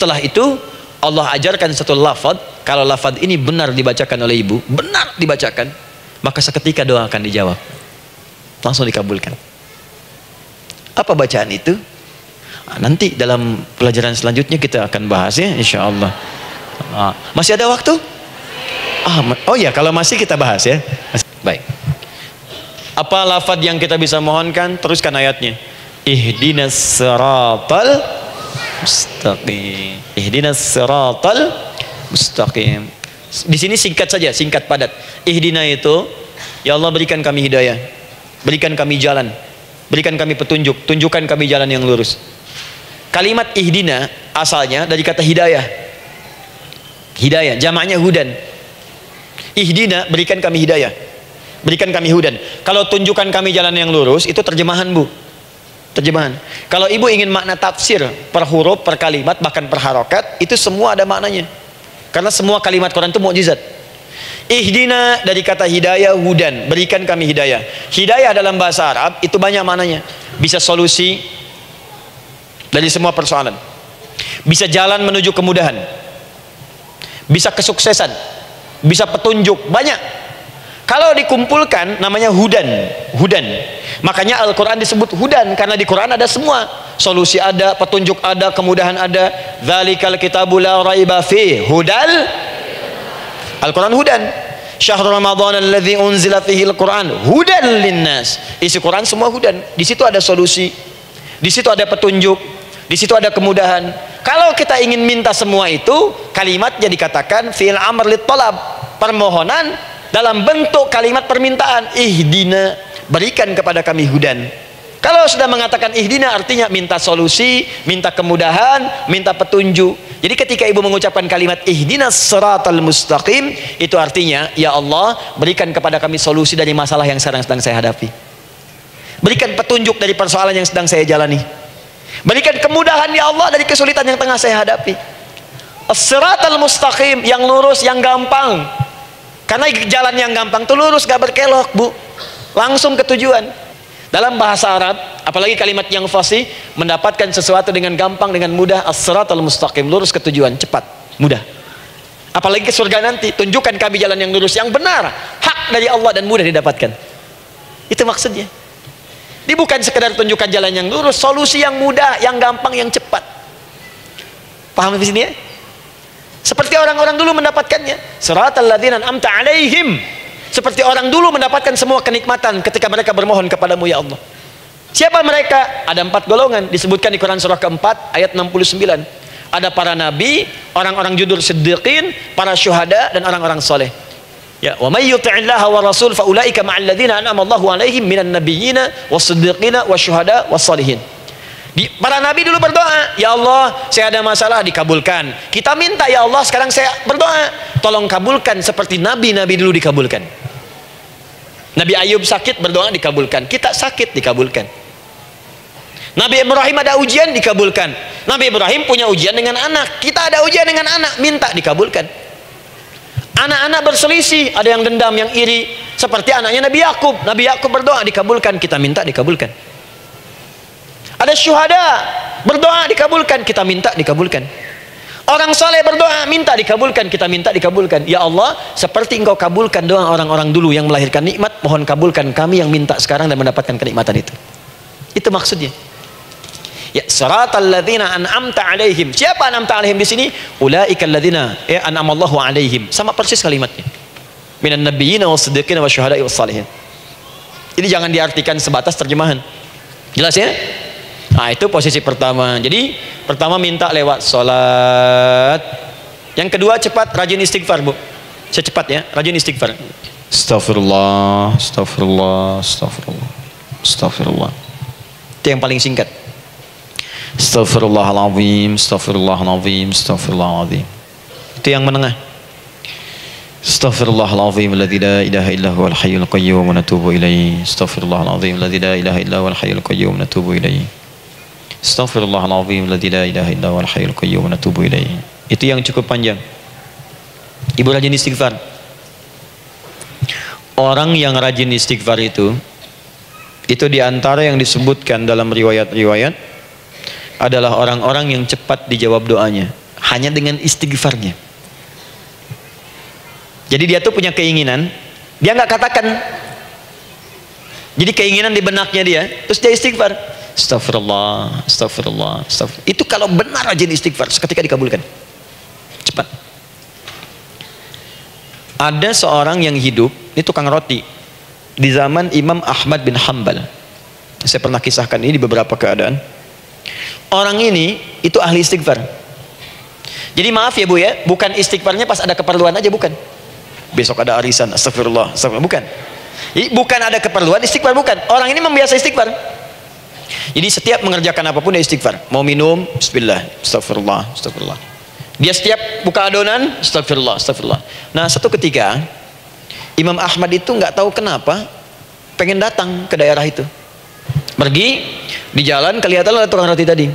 Setelah itu Allah ajarkan satu lafaz, kalau lafaz ini benar dibacakan oleh ibu, benar dibacakan, maka seketika doa akan dijawab, langsung dikabulkan. Apa bacaan itu? Nanti dalam pelajaran selanjutnya kita akan bahas ya, insya Allah. Masih ada waktu? Oh ya, kalau masih kita bahas ya. Baik. Apa lafaz yang kita bisa mohonkan? Teruskan ayatnya. Ihdinas siratal mustaqim. Ihdinas siratal mustaqim. Di sini singkat saja, singkat padat. Ihdina itu, ya Allah berikan kami hidayah, berikan kami jalan, berikan kami petunjuk, tunjukkan kami jalan yang lurus. Kalimat ihdina asalnya dari kata hidayah. Hidayah, jamaknya hudan. Ihdina, berikan kami hidayah, berikan kami hudan. Kalau tunjukkan kami jalan yang lurus, itu terjemahan bu, terjemahan. Kalau ibu ingin makna tafsir per huruf, per kalimat, bahkan per harokat, itu semua ada maknanya. Karena semua kalimat Quran itu mukjizat. Ihdina dari kata hidayah, hudan, berikan kami hidayah. Hidayah dalam bahasa Arab itu banyak maknanya. Bisa solusi dari semua persoalan, bisa jalan menuju kemudahan, bisa kesuksesan, bisa petunjuk, banyak. Kalau dikumpulkan namanya hudan, hudan. Makanya Al-Quran disebut hudan, karena di Quran ada semua. Solusi ada, petunjuk ada, kemudahan ada. Dzalikal kitabu la raiba fihi hudal. Al-Quran hudan. Syahrul Ramadan alladzi unzila fihi al-Quran hudan linnas. Isi Quran semua hudan. Di situ ada solusi, di situ ada petunjuk, di situ ada kemudahan. Kalau kita ingin minta semua itu, kalimatnya dikatakan fi'il amr lit talab, permohonan dalam bentuk kalimat permintaan. Ihdina, berikan kepada kami hudan. Kalau sudah mengatakan ihdina, artinya minta solusi, minta kemudahan, minta petunjuk. Jadi ketika ibu mengucapkan kalimat ihdinas siratal mustaqim, itu artinya ya Allah berikan kepada kami solusi dari masalah yang sedang saya hadapi, berikan petunjuk dari persoalan yang sedang saya jalani, berikan kemudahan ya Allah dari kesulitan yang tengah saya hadapi. As-siratal mustaqim, yang lurus, yang gampang. Karena jalan yang gampang itu lurus, gak berkelok bu, langsung ke tujuan. Dalam bahasa Arab, apalagi kalimat yang fasih, mendapatkan sesuatu dengan gampang, dengan mudah. As-siratal mustaqim, lurus ke tujuan, cepat, mudah. Apalagi ke surga nanti, tunjukkan kami jalan yang lurus, yang benar, hak dari Allah dan mudah didapatkan. Itu maksudnya. Ini bukan sekedar tunjukkan jalan yang lurus, solusi yang mudah, yang gampang, yang cepat. Paham di sini ya? Seperti orang-orang dulu mendapatkannya. Siratal ladzina an'amta 'alaihim. Seperti orang dulu mendapatkan semua kenikmatan ketika mereka bermohon kepadamu ya Allah. Siapa mereka? Ada 4 golongan disebutkan di Quran surah keempat ayat 69. Ada para nabi, orang-orang jujur siddiqin, para syuhada, dan orang-orang soleh. Ya, wa may yuti'illaha wa rasul fa ulaika ma'al ladzina an'ama Allahu 'alaihim minan nabiyyina was-siddiqina wasyuhada was-shalihin. Para nabi dulu berdoa, ya Allah saya ada masalah, dikabulkan. Kita minta ya Allah sekarang saya berdoa, tolong kabulkan seperti nabi-nabi dulu dikabulkan. Nabi Ayub sakit, berdoa dikabulkan. Kita sakit, dikabulkan. Nabi Ibrahim ada ujian, dikabulkan. Nabi Ibrahim punya ujian dengan anak, kita ada ujian dengan anak, minta dikabulkan. Anak-anak berselisih, ada yang dendam, yang iri, seperti anaknya Nabi Yakub. Nabi Yakub berdoa dikabulkan, kita minta dikabulkan. Ada syuhada, berdoa dikabulkan, kita minta dikabulkan. Orang saleh berdoa, minta dikabulkan, kita minta dikabulkan. Ya Allah, seperti engkau kabulkan doa orang-orang dulu yang melahirkan nikmat, mohon kabulkan kami yang minta sekarang dan mendapatkan kenikmatan itu. Itu maksudnya. Ya, siratal ladzina an'amta 'alaihim. Siapa an'amta 'alaihim di sini? Ulaikal ladzina an'amallahu 'alaihim. Sama persis kalimatnya. Minan nabiyyina was-siddiqina wasyuhada'i was-shalihin. Ini jangan diartikan sebatas terjemahan. Jelas ya? Nah, itu posisi pertama. Jadi pertama minta lewat sholat. Yang kedua cepat, rajin istighfar bu. Secepat ya, rajin istighfar. Astagfirullah, astagfirullah, astagfirullah, astagfirullah. Itu yang paling singkat. Astagfirullahaladzim, astagfirullahaladzim, astagfirullahaladzim. Itu yang menengah. Astaghfirullahaladzim alladzi la ilaha illa huwal hayyul qayyum wa natubu ilaihi. Astaghfirullahaladzim alladzi la ilaha illa huwal hayyul qayyum wa natubu ilaihi. Astaghfirullahaladzim alladzi la ilaha illa huwal hayyul qayyum wa natubu ilaihi. Itu yang cukup panjang. Ibu rajin istighfar. Orang yang rajin istighfar itu diantara yang disebutkan dalam riwayat-riwayat adalah orang-orang yang cepat dijawab doanya. hanya dengan istighfarnya. Jadi dia tuh punya keinginan, dia nggak katakan. Jadi keinginan di benaknya dia, terus dia istighfar. Astagfirullah, astagfirullah, astagfirullah. Itu kalau benar aja istighfar, seketika dikabulkan. Cepat. Ada seorang yang hidup, ini tukang roti, di zaman Imam Ahmad bin Hanbal. Saya pernah kisahkan ini di beberapa keadaan. Orang ini itu ahli istighfar. Jadi maaf ya Bu ya, bukan istighfarnya pas ada keperluan aja, bukan. Besok ada arisan, astagfirullah, astagfirullah, bukan. Jadi bukan ada keperluan, istighfar bukan. Orang ini membiasa istighfar. Jadi setiap mengerjakan apapun dia istighfar. Mau minum, bismillah, astagfirullah, astagfirullah. Dia setiap buka adonan, astagfirullah, astagfirullah. Nah, satu ketika Imam Ahmad itu nggak tahu kenapa pengen datang ke daerah itu. Pergi di jalan kelihatan ada tukang roti tadi.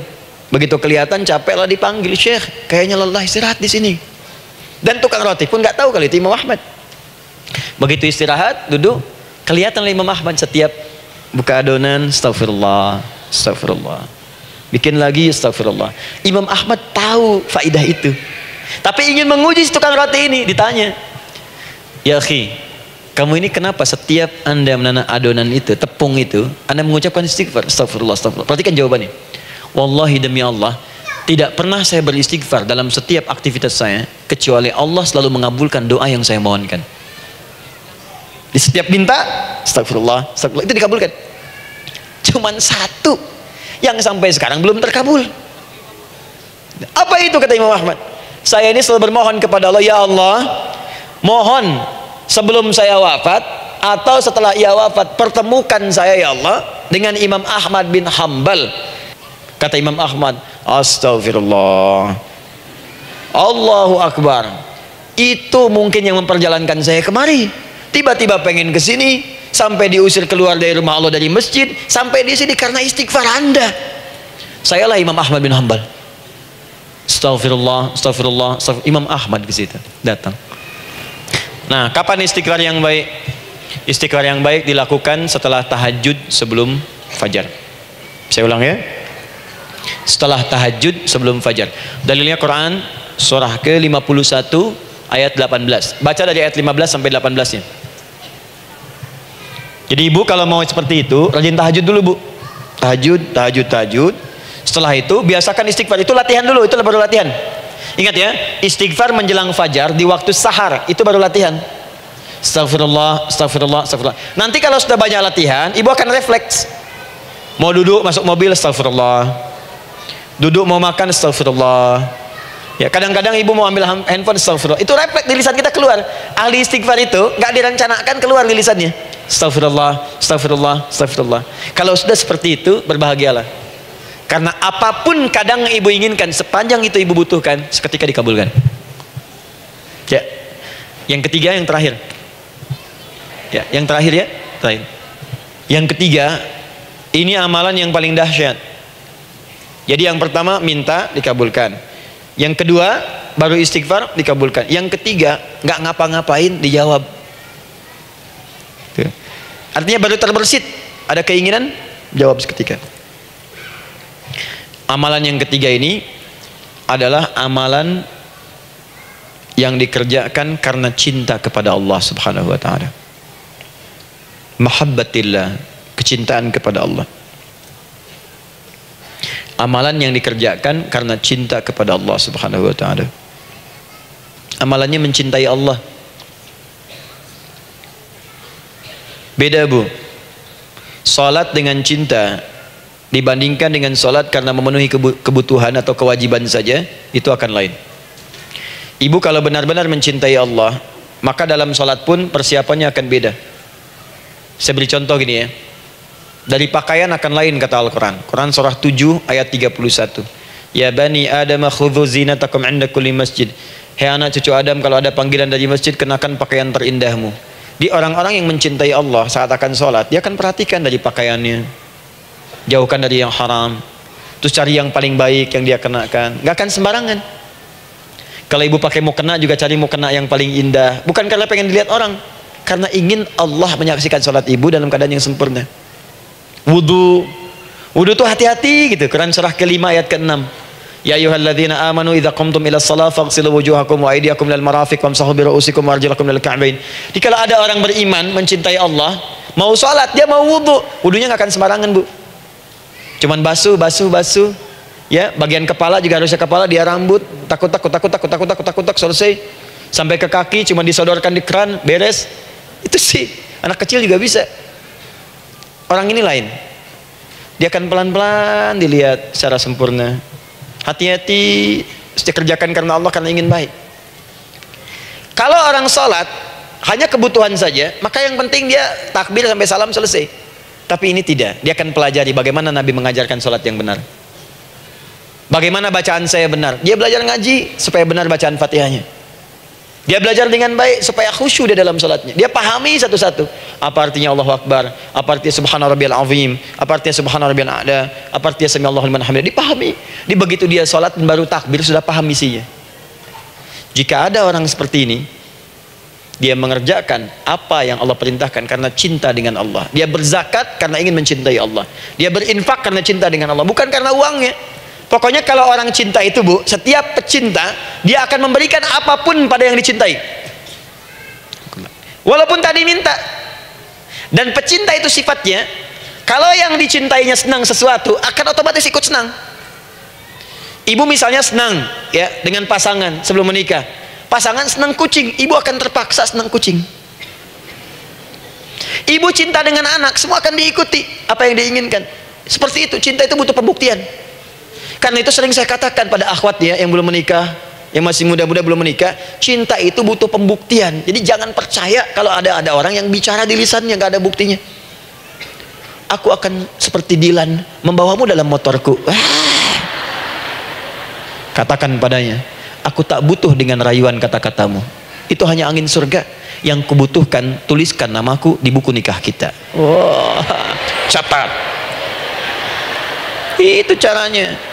Begitu kelihatan capek lah dipanggil, Syekh, kayaknya lelah, istirahat di sini. Dan tukang roti pun nggak tahu kali itu Imam Ahmad. Begitu istirahat, duduk, kelihatan Imam Ahmad setiap buka adonan, astagfirullah, astagfirullah. Bikin lagi, astagfirullah. Imam Ahmad tahu faidah itu, tapi ingin menguji si tukang roti ini. Ditanya, ya akhi, kamu ini kenapa setiap anda menanam adonan itu, tepung itu, anda mengucapkan istighfar, astagfirullah, astagfirullah. Perhatikan jawabannya. Wallahi demi Allah, tidak pernah saya beristighfar dalam setiap aktivitas saya, kecuali Allah selalu mengabulkan doa yang saya mohonkan. Di setiap minta, astagfirullah, astagfirullah, itu dikabulkan. Cuman satu yang sampai sekarang belum terkabul. Apa itu kata Imam Ahmad? Saya ini selalu bermohon kepada Allah, ya Allah, mohon sebelum saya wafat atau setelah ia wafat, pertemukan saya ya Allah dengan Imam Ahmad bin Hanbal. Kata Imam Ahmad, astagfirullah, Allahu Akbar. Itu mungkin yang memperjalankan saya kemari. Tiba-tiba pengen ke sini, sampai diusir keluar dari rumah Allah, dari masjid, sampai di sini karena istighfar Anda. Sayalah Imam Ahmad bin Hanbal. Astagfirullah, astagfirullah, astagfirullah. Imam Ahmad ke situ datang. Nah, kapan istighfar yang baik? Istighfar yang baik dilakukan setelah tahajud sebelum fajar. Saya ulang ya. Setelah tahajud sebelum fajar. Dalilnya Quran surah ke-51 ayat 18. Baca dari ayat 15 sampai 18-nya. Jadi ibu kalau mau seperti itu, rajin tahajud dulu Bu. Tahajud. Setelah itu biasakan istighfar. Itu latihan dulu, itu baru latihan. Ingat ya, istighfar menjelang fajar di waktu sahar, itu baru latihan. Astagfirullah, astagfirullah, astagfirullah. Nanti kalau sudah banyak latihan, ibu akan refleks. Mau duduk masuk mobil, astagfirullah. Duduk mau makan, astagfirullah. Ya, kadang-kadang ibu mau ambil handphone, astagfirullah. Itu refleks di lisan kita keluar. Ahli istighfar itu nggak direncanakan keluar di lisannya. Astagfirullah, astagfirullah, astagfirullah. Kalau sudah seperti itu, berbahagialah. Karena apapun kadang ibu inginkan, sepanjang itu ibu butuhkan, seketika dikabulkan. Ya. Yang ketiga, yang terakhir. Ya, yang terakhir ya, terakhir. Yang ketiga, ini amalan yang paling dahsyat. Jadi yang pertama minta dikabulkan. Yang kedua baru istighfar dikabulkan. Yang ketiga nggak ngapa-ngapain dijawab. Tuh. Artinya baru terbersit, ada keinginan jawab seketika. Amalan yang ketiga ini adalah amalan yang dikerjakan karena cinta kepada Allah Subhanahu wa taala. Mahabbatillah, kecintaan kepada Allah. Amalan yang dikerjakan karena cinta kepada Allah Subhanahu wa taala. Amalannya mencintai Allah. Beda Bu. Salat dengan cinta dibandingkan dengan salat karena memenuhi kebutuhan atau kewajiban saja, itu akan lain. Ibu kalau benar-benar mencintai Allah, maka dalam salat pun persiapannya akan beda. Saya beri contoh gini ya. Dari pakaian akan lain kata Al-Quran. Quran surah 7 ayat 31. Ya bani Adam khudhu zinatakum inda kulli masjid. Hei anak cucu Adam, kalau ada panggilan dari masjid, kenakan pakaian terindahmu. Di orang-orang yang mencintai Allah saat akan sholat, dia akan perhatikan dari pakaiannya, jauhkan dari yang haram, terus cari yang paling baik yang dia kenakan. Gak akan sembarangan. Kalau ibu pakai mukena juga cari mukena yang paling indah, bukan karena pengen dilihat orang, karena ingin Allah menyaksikan sholat ibu dalam keadaan yang sempurna. Wudu tuh hati-hati gitu. Quran surah ke-5 ayat ke-6. Ya ayyuhalladzina amanu idza qumtum ila shalah faghsilu wujuhakum wa aydiyakum ilal marafiq wamsahu bi ru'usikum wa arjulakum ilal ka'bain. Dikala ada orang beriman mencintai Allah, mau salat, dia mau wudu, wudunya nggak akan sembarangan, Bu. Cuman basuh, ya, bagian kepala juga harusnya kepala, dia rambut, takut selesai. Sampai ke kaki cuma disodorkan di keran, beres. Itu sih anak kecil juga bisa. Orang ini lain. Dia akan pelan-pelan dilihat secara sempurna. Hati-hati, kerjakan karena Allah, karena ingin baik. Kalau orang sholat hanya kebutuhan saja, maka yang penting dia takbir sampai salam selesai. Tapi ini tidak. Dia akan pelajari bagaimana Nabi mengajarkan sholat yang benar. Bagaimana bacaan saya benar. Dia belajar ngaji supaya benar bacaan Fatihahnya. Dia belajar dengan baik supaya khusyuk di dalam sholatnya. Dia pahami satu-satu. Apa artinya Allahu Akbar, apa artinya Subhana Rabbiyal Azim, apa artinya Subhana Rabbiyal A'la, apa artinya Sami Allahu liman hamidah. Dipahami. Di begitu dia sholat dan baru takbir sudah paham misinya. Jika ada orang seperti ini, dia mengerjakan apa yang Allah perintahkan karena cinta dengan Allah. Dia berzakat karena ingin mencintai Allah. Dia berinfak karena cinta dengan Allah, bukan karena uangnya. Pokoknya kalau orang cinta itu, Bu, setiap pecinta dia akan memberikan apapun pada yang dicintai, walaupun tadi minta. Dan pecinta itu sifatnya, kalau yang dicintainya senang sesuatu, akan otomatis ikut senang. Ibu misalnya senang ya dengan pasangan sebelum menikah, pasangan senang kucing, ibu akan terpaksa senang kucing. Ibu cinta dengan anak, semua akan diikuti apa yang diinginkan. Seperti itu, cinta itu butuh pembuktian. Karena itu sering saya katakan pada akhwat ya yang belum menikah, yang masih muda-muda belum menikah, cinta itu butuh pembuktian. Jadi jangan percaya kalau ada orang yang bicara di lisannya nggak ada buktinya. Aku akan seperti Dilan membawamu dalam motorku. Katakan padanya, aku tak butuh dengan rayuan kata-katamu. Itu hanya angin surga. Yang kubutuhkan, tuliskan namaku di buku nikah kita. Wah, catat. Itu caranya.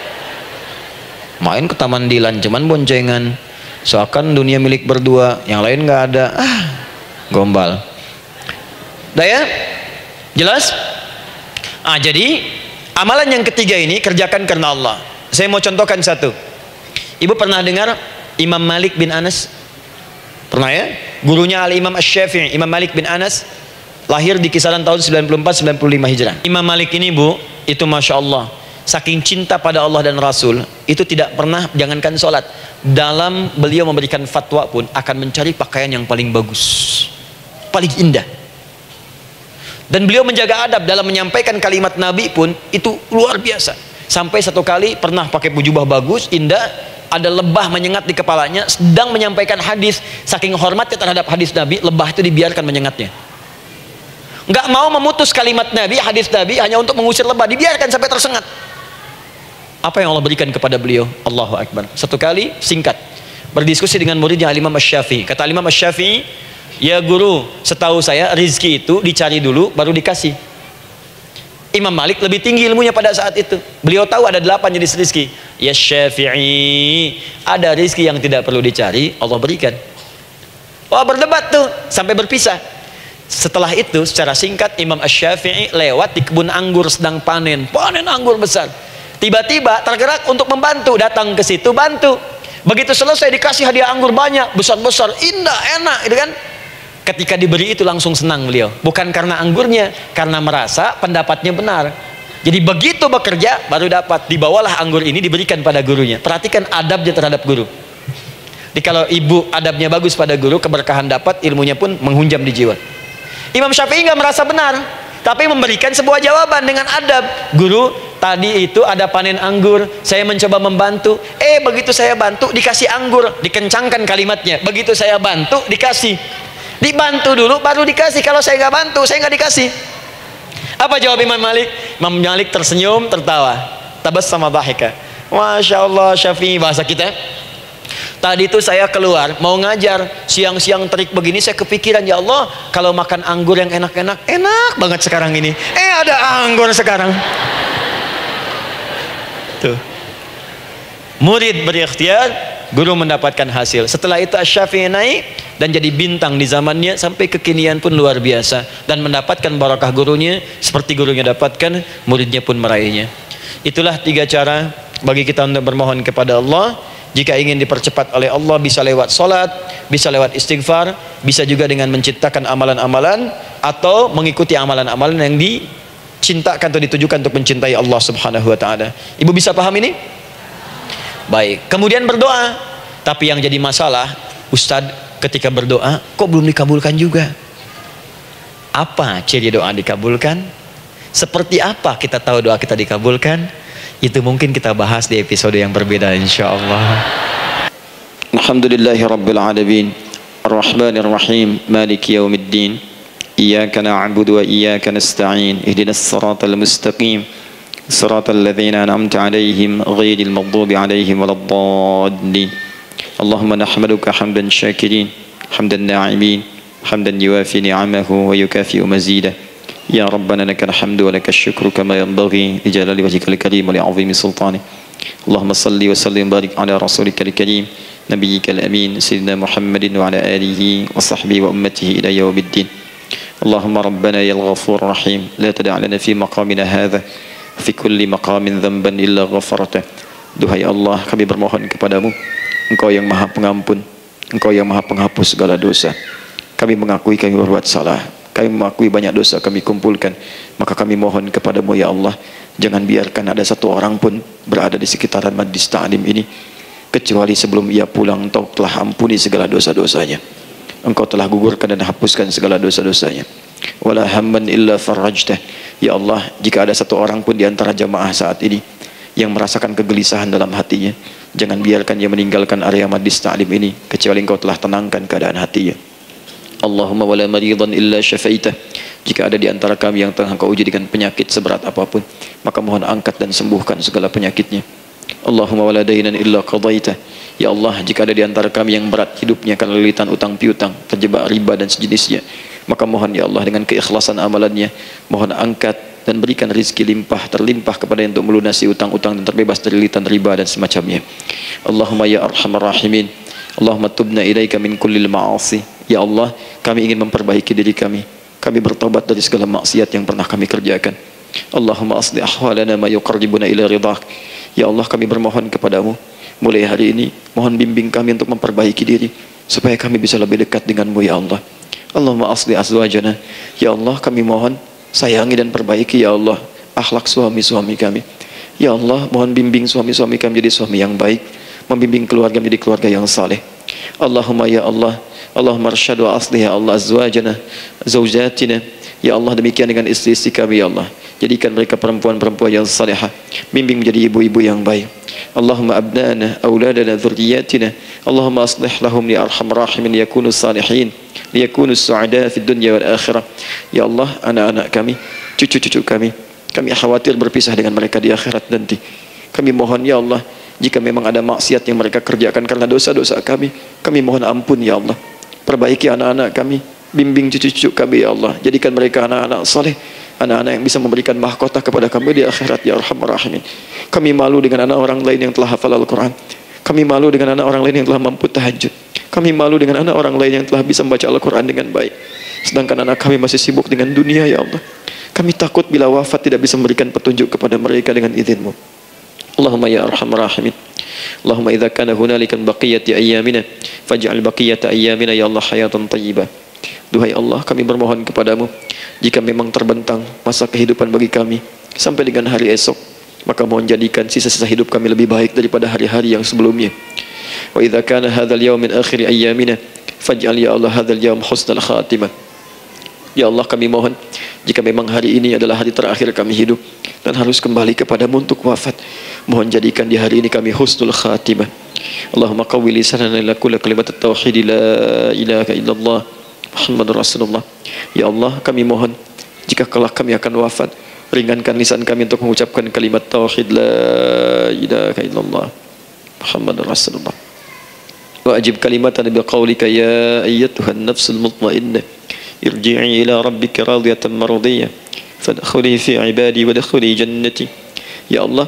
Main ke Taman Dilan cuman boncengan, seakan dunia milik berdua, yang lain nggak ada. Gombal. Dah ya? Jelas? Jadi amalan yang ketiga ini kerjakan karena Allah. Saya mau contohkan satu. Ibu pernah dengar Imam Malik bin Anas? Pernah ya? Gurunya Al-Imam Asy-Syafi'i, Imam Malik bin Anas, lahir di kisaran tahun 94-95 Hijrah. Imam Malik ini, Bu, itu Masya Allah, saking cinta pada Allah dan Rasul, itu tidak pernah, jangankan sholat, dalam beliau memberikan fatwa pun akan mencari pakaian yang paling bagus, paling indah. Dan beliau menjaga adab dalam menyampaikan kalimat Nabi pun itu luar biasa. Sampai satu kali pernah pakai jubah bagus, indah, ada lebah menyengat di kepalanya, sedang menyampaikan hadis, saking hormatnya terhadap hadis Nabi, lebah itu dibiarkan menyengatnya. Nggak mau memutus kalimat Nabi, hadis Nabi, hanya untuk mengusir lebah, dibiarkan sampai tersengat. Apa yang Allah berikan kepada beliau? Allahu Akbar. Satu kali singkat berdiskusi dengan muridnya Al-Imam Asy-Syafi'i. Kata Al-Imam Asy-Syafi'i, ya guru, setahu saya rizki itu dicari dulu baru dikasih. Imam Malik lebih tinggi ilmunya pada saat itu. Beliau tahu ada 8 jenis rizki. Ya Syafi'i, ada rizki yang tidak perlu dicari, Allah berikan. Wah, berdebat tuh sampai berpisah. Setelah itu secara singkat Imam Asy-Syafi'i lewat di kebun anggur sedang panen anggur besar. Tiba-tiba tergerak untuk membantu, datang ke situ bantu. Begitu selesai dikasih hadiah anggur banyak, besar-besar, indah, enak, gitu kan? Ketika diberi itu langsung senang beliau. Bukan karena anggurnya, karena merasa pendapatnya benar. Jadi begitu bekerja baru dapat. Dibawalah anggur ini diberikan pada gurunya. Perhatikan adabnya terhadap guru. Jadi kalau ibu adabnya bagus pada guru, keberkahan dapat, ilmunya pun menghunjam di jiwa. Imam Syafi'i nggak merasa benar, tapi memberikan sebuah jawaban dengan adab. Guru, tadi itu ada panen anggur, saya mencoba membantu. Begitu saya bantu dikasih anggur, dikencangkan kalimatnya. Begitu saya bantu dikasih. Dibantu dulu baru dikasih. Kalau saya nggak bantu, saya nggak dikasih. Apa jawab Imam Malik? Imam Malik tersenyum, tertawa. Tabassama dhahika. Masya Allah, Syafi'i bahasa kita. Tadi itu saya keluar mau ngajar, siang-siang terik begini saya kepikiran, ya Allah, kalau makan anggur yang enak-enak, enak banget sekarang ini. Ada anggur sekarang. Tuh. Murid berikhtiar, guru mendapatkan hasil. Setelah itu Asy-Syafi'i naik dan jadi bintang di zamannya, sampai kekinian pun luar biasa, dan mendapatkan barakah gurunya seperti gurunya dapatkan, muridnya pun meraihnya. Itulah 3 cara bagi kita untuk bermohon kepada Allah. Jika ingin dipercepat oleh Allah, bisa lewat solat, bisa lewat istighfar, bisa juga dengan menciptakan amalan-amalan, atau mengikuti amalan-amalan yang dicintakan atau ditujukan untuk mencintai Allah Subhanahu wa ta'ala. Ibu bisa paham ini? Baik. Kemudian berdoa. Tapi yang jadi masalah, Ustadz, ketika berdoa kok belum dikabulkan juga? Apa ciri doa dikabulkan? Seperti apa kita tahu doa kita dikabulkan? Itu mungkin kita bahas di episode yang berbeda insyaallah. Alhamdulillahi rabbil alamin, arrahmanir rahim, maliki yaumiddin, iyyaka na'budu wa iyyaka nasta'in, ihdinas siratal mustaqim, siratal ladzina an'amta 'alaihim ghairil maghdubi 'alaihim waladdallin. Allahumma nahmaduka hamdan syakirin, hamdan na'imin, hamdan yuwafi ni'amahu wa yukafi'u mazidah. Ya Rabbana lakal hamdu wa lakal syukru kama yanbaghi li jalali wajhikal karim wa li 'azimi sultanik. Allahumma salli wa sallim barik ala rasulikal karim nabiyyikal amin sayyidina Muhammadin wa ala alihi wa sahbihi wa ummatihi ila yaumiddin. Allahumma rabbana ya ghafur rahim la tada' lana fi maqamina hadha fi kulli maqamin dhanban illa ghafarta. Duhai Allah, kami bermohon kepadamu, Engkau yang Maha Pengampun, Engkau yang Maha Penghapus segala dosa. Kami mengakui kami berbuat salah, kami mengakui banyak dosa kami kumpulkan, maka kami mohon kepadamu ya Allah, jangan biarkan ada satu orang pun berada di sekitaran majlis ta'lim ini kecuali sebelum ia pulang Engkau telah ampuni segala dosa-dosanya, Engkau telah gugurkan dan hapuskan segala dosa-dosanya. Wala hamman illa farajtah. Ya Allah, jika ada satu orang pun di antara jamaah saat ini yang merasakan kegelisahan dalam hatinya, jangan biarkan dia meninggalkan area majlis ta'lim ini kecuali Engkau telah tenangkan keadaan hatinya. Allahumma wala maridan illa syafaitah. Jika ada di antara kami yang tengah Engkau uji dengan penyakit seberat apapun, maka mohon angkat dan sembuhkan segala penyakitnya. Allahumma wala dainan illa qadaitah. Ya Allah, jika ada di antara kami yang berat hidupnya karena lilitan utang piutang, terjebak riba dan sejenisnya, maka mohon ya Allah dengan keikhlasan amalannya, mohon angkat dan berikan rizki limpah terlimpah kepada yang untuk melunasi utang-utang dan terbebas dari lilitan riba dan semacamnya. Allahumma ya arhamar rahimin, Allahumma tubna ilaika min kullil ma'asi. Ya Allah, kami ingin memperbaiki diri kami. Kami bertobat dari segala maksiat yang pernah kami kerjakan. Allahumma asli ahwalana ma yuqarribuna ila ridhak. Ya Allah, kami bermohon kepadamu, mulai hari ini mohon bimbing kami untuk memperbaiki diri supaya kami bisa lebih dekat denganmu ya Allah. Allahumma asli azwajana. Ya Allah, kami mohon sayangi dan perbaiki ya Allah akhlak suami-suami kami. Ya Allah, mohon bimbing suami-suami kami jadi suami yang baik, membimbing keluarga menjadi keluarga yang saleh. Allahumma ya Allah, Allahumma arsyad wa aslih ya Allah azwajana, zawjatina. Ya Allah, demikian dengan istri-istri kami ya Allah, jadikan mereka perempuan-perempuan yang salihah, bimbing menjadi ibu-ibu yang baik. Allahumma abnana, auladana, dzurriyyatina. Allahumma aslih lahum ya arhamar rahimin yakunu salihin, liyakunu su'ada fid dunya wal akhirah. Ya Allah, anak-anak kami, cucu-cucu kami khawatir berpisah dengan mereka di akhirat nanti. Kami mohon ya Allah, jika memang ada maksiat yang mereka kerjakan karena dosa-dosa kami mohon ampun ya Allah. Perbaiki anak-anak kami, bimbing cucu-cucu kami ya Allah, jadikan mereka anak-anak saleh, anak-anak yang bisa memberikan mahkota kepada kami di akhirat ya arhamar rahimin. Kami malu dengan anak orang lain yang telah hafal Al-Quran, kami malu dengan anak orang lain yang telah mampu tahajud, kami malu dengan anak orang lain yang telah bisa membaca Al-Quran dengan baik, sedangkan anak kami masih sibuk dengan dunia ya Allah. Kami takut bila wafat tidak bisa memberikan petunjuk kepada mereka dengan izin-Mu. Allahumma ya arhamar rahimin. Allahumma idza kana hunalika baqiyati ayyamina faj'al baqiyata ayyamina ya Allah hayatan thayyibah. Duhai Allah, kami bermohon kepadamu, jika memang terbentang masa kehidupan bagi kami sampai dengan hari esok, maka mohon jadikan sisa-sisa hidup kami lebih baik daripada hari-hari yang sebelumnya. Wa idza kana hadzal yawm min akhir ayyamina faj'al ya Allah hadzal yawm husnal khatimah. Ya Allah, kami mohon, jika memang hari ini adalah hari terakhir kami hidup dan harus kembali kepadamu untuk wafat, mohon jadikan di hari ini kami husnul khatimah. Allahumma qawwi lisanana ila kulli kalimat at-tauhid la ilaha illallah Muhammadur Rasulullah. Ya Allah, kami mohon, jika kelak kami akan wafat, ringankan lisan kami untuk mengucapkan kalimat tauhid la ilaha illallah Muhammadur Rasulullah. Wa ajib kalimatan bi qaulika ya ayyatuhan nafsul mutmainnah irji'i ila rabbika radiyatan mardiyah fadkhuli fi ibadi wadkhuli jannati. Ya Allah,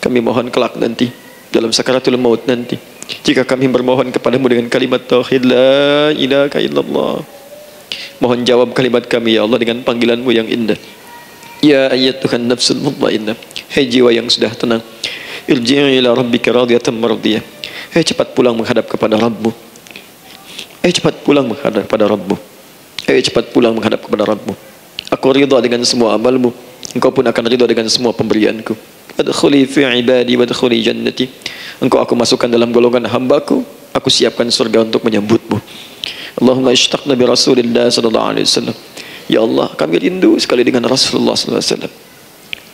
kami mohon kelak nanti dalam sakaratul maut nanti, jika kami bermohon kepadamu dengan kalimat tauhid la ilaha illallah, mohon jawab kalimat kami ya Allah dengan panggilanmu yang indah, ya ayyatuhan nafsul mutmainnah. Hai jiwa yang sudah tenang, Irji'i ila rabbika radiyatan mardiyah. Cepat pulang menghadap kepada Rabbmu. Cepat pulang menghadap kepada Rabbmu. Cepat pulang menghadap kepada Rabbmu. Aku ridha dengan semua amalmu, engkau pun akan ridha dengan semua pemberianku. Adkhuli fi ibadi wadkhuli jannati. Engkau aku masukkan dalam golongan hambaku, aku siapkan surga untuk menyambutmu. Allahumma ishtaqna bi Rasulillah sallallahu alaihi wasallam. Ya Allah, kami rindu sekali dengan Rasulullah sallallahu alaihi wasallam.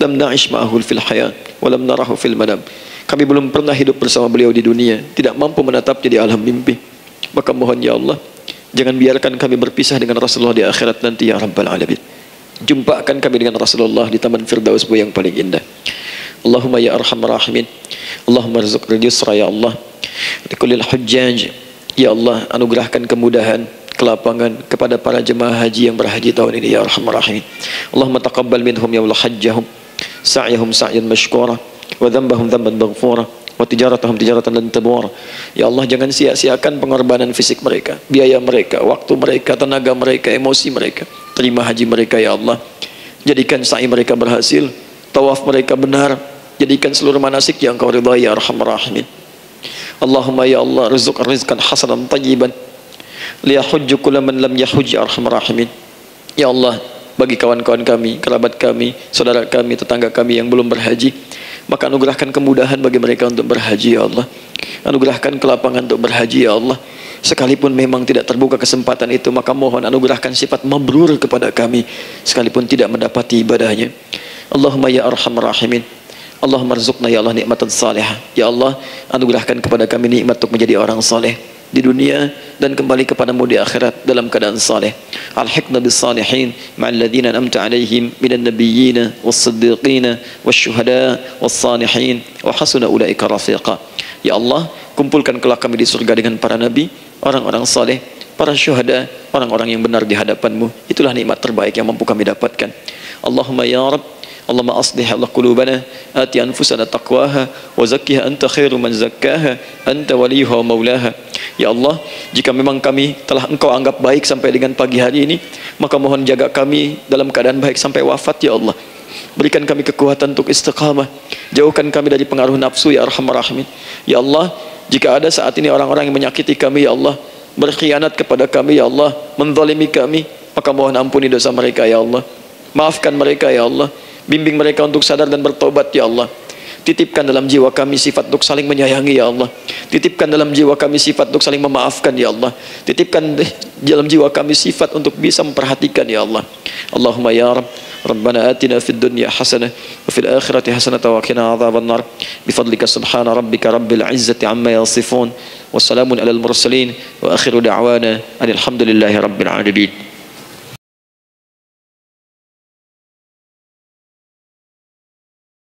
Lam na'ish ma'ahu fil hayat wa lam narahu fil manam. Kami belum pernah hidup bersama beliau di dunia, tidak mampu menatapnya di alam mimpi. Maka mohon ya Allah, jangan biarkan kami berpisah dengan Rasulullah di akhirat nanti ya Rabbal Alamin. Jumpakan kami dengan Rasulullah di Taman Firdausmu yang paling indah. Allahumma ya arhamar rahimin. Allahumma rizqna yusra ya Allah. Likullil hujjaj. Ya Allah, anugerahkan kemudahan, kelapangan kepada para jemaah haji yang berhaji tahun ini ya arhamar rahimin. Allahumma taqabbal minhum ya Allah hajjahum, sa'yahum sa'yan mashkura, wa dhanbahum dhanban maghfura, wa tijaratahum tijaratan lan tabur. Ya Allah, jangan sia-siakan pengorbanan fisik mereka, biaya mereka, waktu mereka, tenaga mereka, emosi mereka. Terima haji mereka ya Allah. Jadikan sa'i mereka berhasil, tawaf mereka benar, jadikan seluruh manasik yang Engkau ridhai ya arhamar rahimin. Allahumma ya Allah, rizq rizqan hasanan tayyiban liyahujju kullu man lam yahujj ya arhamar rahimin. Ya Allah, bagi kawan-kawan kami, kerabat kami, saudara kami, tetangga kami yang belum berhaji, maka anugerahkan kemudahan bagi mereka untuk berhaji ya Allah. Anugerahkan kelapangan untuk berhaji ya Allah. Sekalipun memang tidak terbuka kesempatan itu, maka mohon anugerahkan sifat mabrur kepada kami sekalipun tidak mendapati ibadahnya. Allahumma ya arhamar rahimin. Allahumma rzuqna ya Allah nikmatan salihah. Ya Allah, anugerahkan kepada kami nikmat untuk menjadi orang saleh di dunia dan kembali kepadamu di akhirat dalam keadaan saleh. Alhiqna bis salihin ma'al ladzina an'amta 'alaihim minan nabiyyin was-siddiqin wasyuhada was-salihin wa hasuna ulaika rafiqa. Ya Allah, kumpulkan kelak kami di surga dengan para nabi, orang-orang saleh, para syuhada, orang-orang yang benar di hadapanmu. Itulah nikmat terbaik yang mampu kami dapatkan. Allahumma ya Rabb, Allahumma aslih Allah qulubana, ati anfusana taqwaha wa zakkiha anta khairu man zakkaha, anta waliyuha wa maulaha. Ya Allah, jika memang kami telah Engkau anggap baik sampai dengan pagi hari ini, maka mohon jaga kami dalam keadaan baik sampai wafat ya Allah. Berikan kami kekuatan untuk istiqamah, jauhkan kami dari pengaruh nafsu ya arhamar rahimin. Ya Allah, jika ada saat ini orang-orang yang menyakiti kami ya Allah, berkhianat kepada kami ya Allah, menzalimi kami, maka mohon ampuni dosa mereka ya Allah. Maafkan mereka ya Allah. Bimbing mereka untuk sadar dan bertobat ya Allah. Titipkan dalam jiwa kami sifat untuk saling menyayangi ya Allah. Titipkan dalam jiwa kami sifat untuk saling memaafkan ya Allah. Titipkan dalam jiwa kami sifat untuk bisa memperhatikan ya Allah. Allahumma ya Rabb, Rabbana atina fid dunya hasanah wa fil akhirati hasanah wa qina adzaban nar. Bifadlika subhana rabbika rabbil izzati amma yasifun. Wassalamun alal mursalin wa akhiru da'wana alhamdulillahi rabbil alamin.